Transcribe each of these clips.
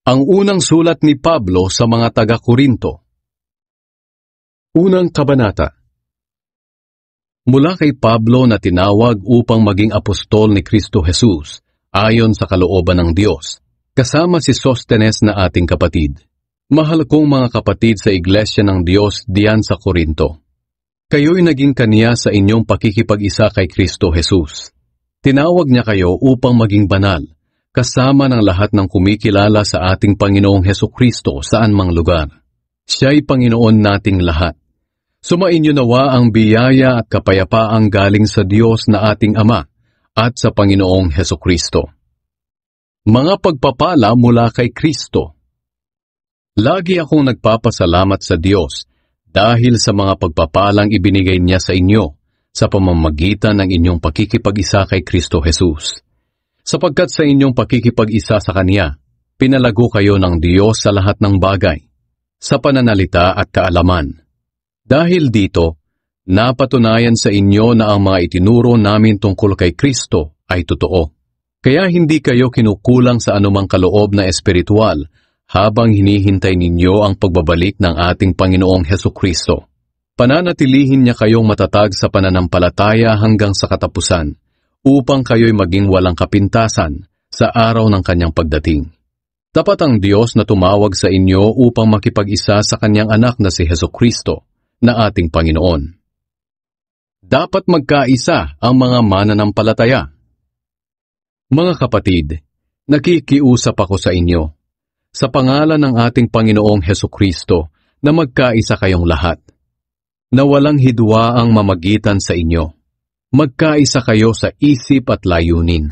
Ang unang sulat ni Pablo sa mga taga-Korinto. Unang kabanata. Mula kay Pablo na tinawag upang maging apostol ni Kristo Jesus, ayon sa kalooban ng Diyos, kasama si Sostenes na ating kapatid. Mahal kong mga kapatid sa Iglesia ng Diyos diyan sa Korinto. Kayo'y naging kaniya sa inyong pakikipag-isa kay Kristo Jesus. Tinawag niya kayo upang maging banal, kasama ng lahat ng kumikilala sa ating Panginoong Hesukristo saan mang lugar. Siya'y Panginoon nating lahat. Sumainyo nawa ang biyaya at kapayapaang galing sa Diyos na ating Ama at sa Panginoong Hesukristo. Mga pagpapala mula kay Kristo. Lagi akong nagpapasalamat sa Diyos dahil sa mga pagpapalang ibinigay niya sa inyo sa pamamagitan ng inyong pakikipag-isa kay Kristo Jesus. Sapagkat sa inyong pakikipag-isa sa Kanya, pinalago kayo ng Diyos sa lahat ng bagay, sa pananalita at kaalaman. Dahil dito, napatunayan sa inyo na ang mga itinuro namin tungkol kay Kristo ay totoo. Kaya hindi kayo kinukulang sa anumang kaloob na espiritual habang hinihintay ninyo ang pagbabalik ng ating Panginoong Hesukristo. Pananatilihin niya kayong matatag sa pananampalataya hanggang sa katapusan, upang kayo'y maging walang kapintasan sa araw ng kanyang pagdating. Tapat ang Diyos na tumawag sa inyo upang makipag-isa sa kanyang anak na si Hesukristo na ating Panginoon. Dapat magkaisa ang mga mananampalataya. Mga kapatid, nakikiusap ako sa inyo, sa pangalan ng ating Panginoong Hesukristo, na magkaisa kayong lahat, na walang hidwa ang mamagitan sa inyo. Magkaisa kayo sa isip at layunin.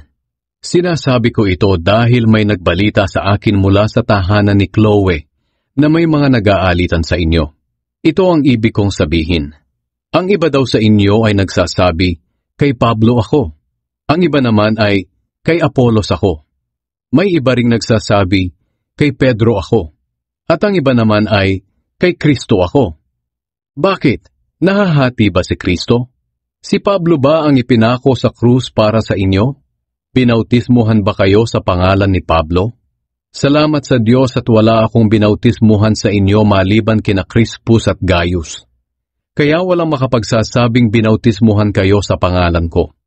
Sinasabi ko ito dahil may nagbalita sa akin mula sa tahanan ni Chloe na may mga nag-aalitan sa inyo. Ito ang ibig kong sabihin. Ang iba daw sa inyo ay nagsasabi, kay Pablo ako. Ang iba naman ay, kay Apolos ako. May iba ring nagsasabi, kay Pedro ako. At ang iba naman ay, kay Kristo ako. Bakit? Nahahati ba si Kristo? Si Pablo ba ang ipinako sa krus para sa inyo? Binautismuhan ba kayo sa pangalan ni Pablo? Salamat sa Diyos at wala akong binautismuhan sa inyo maliban kina Crispus at Gaius. Kaya walang makapagsasabing binautismuhan kayo sa pangalan ko.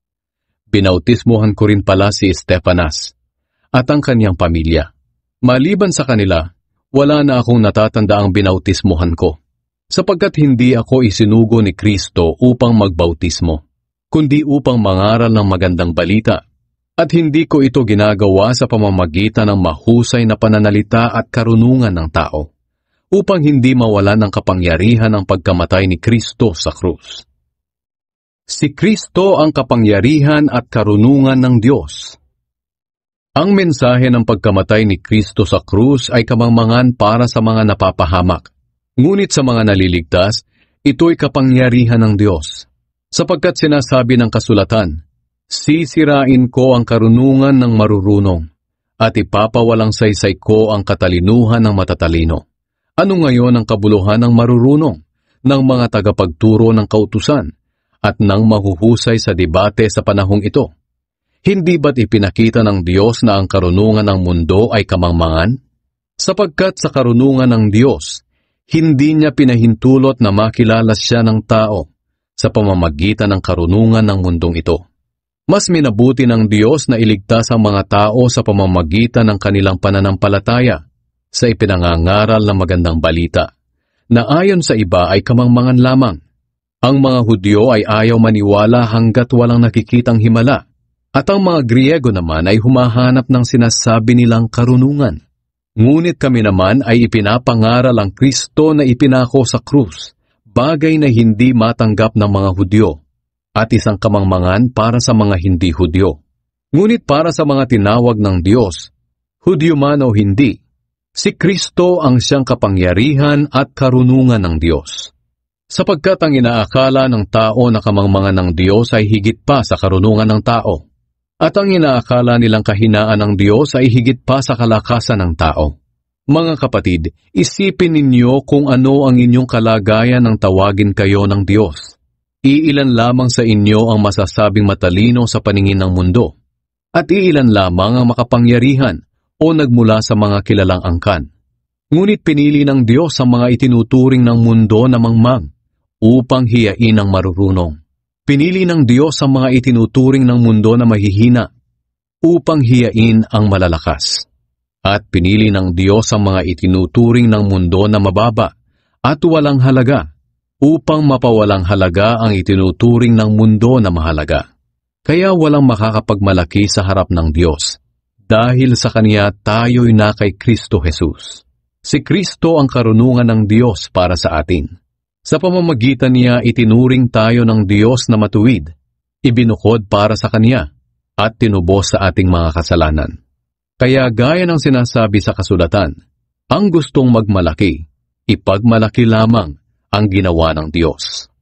Binautismuhan ko rin pala si Estefanas at ang kanyang pamilya. Maliban sa kanila, wala na akong natatandaang binautismuhan ko. Sapagkat hindi ako isinugo ni Kristo upang magbautismo, kundi upang mangaral ng magandang balita, at hindi ko ito ginagawa sa pamamagitan ng mahusay na pananalita at karunungan ng tao, upang hindi mawalan ng kapangyarihan ang pagkamatay ni Kristo sa krus. Si Kristo ang kapangyarihan at karunungan ng Diyos. Ang mensahe ng pagkamatay ni Kristo sa krus ay kamangmangan para sa mga napapahamak. Ngunit sa mga naliligtas, ito'y kapangyarihan ng Diyos. Sapagkat sinasabi ng kasulatan, sisirain ko ang karunungan ng marurunong, at ipapawalang saysay ko ang katalinuhan ng matatalino. Ano ngayon ang kabuluhan ng marurunong, ng mga tagapagturo ng kautusan, at ng mahuhusay sa debate sa panahong ito? Hindi ba't ipinakita ng Diyos na ang karunungan ng mundo ay kamangmangan? Sapagkat sa karunungan ng Diyos, hindi niya pinahintulot na makilala siya ng tao sa pamamagitan ng karunungan ng mundong ito. Mas minabuti ng Diyos na iligtas ang mga tao sa pamamagitan ng kanilang pananampalataya sa ipinangangaral na magandang balita, na ayon sa iba ay kamangmangan lamang. Ang mga Hudyo ay ayaw maniwala hanggat walang nakikitang himala, at ang mga Griego naman ay humahanap ng sinasabi nilang karunungan. Ngunit kami naman ay ipinapangaral ang Kristo na ipinako sa krus, bagay na hindi matanggap ng mga Hudyo, at isang kamangmangan para sa mga hindi Hudyo. Ngunit para sa mga tinawag ng Diyos, Hudyo man o hindi, si Kristo ang siyang kapangyarihan at karunungan ng Diyos. Sapagkat ang inaakala ng tao na kamangmangan ng Diyos ay higit pa sa karunungan ng tao, at ang inaakala nilang kahinaan ng Diyos ay higit pa sa kalakasan ng tao. Mga kapatid, isipin ninyo kung ano ang inyong kalagayan nang tawagin kayo ng Diyos. Iilan lamang sa inyo ang masasabing matalino sa paningin ng mundo, at iilan lamang ang makapangyarihan o nagmula sa mga kilalang angkan. Ngunit pinili ng Diyos ang mga itinuturing ng mundo na mangmang upang hiyain ang marurunong. Pinili ng Diyos ang mga itinuturing ng mundo na mahihina upang hiyain ang malalakas. At pinili ng Diyos ang mga itinuturing ng mundo na mababa at walang halaga upang mapawalang halaga ang itinuturing ng mundo na mahalaga. Kaya walang makakapagmalaki sa harap ng Diyos. Dahil sa Kanya tayo'y na kay Kristo Jesus. Si Kristo ang karunungan ng Diyos para sa atin. Sa pamamagitan niya itinuring tayo ng Diyos na matuwid, ibinukod para sa Kanya, at tinubos sa ating mga kasalanan. Kaya gaya ng sinasabi sa kasulatan, ang gustong magmalaki, ipagmalaki lamang ang ginawa ng Diyos.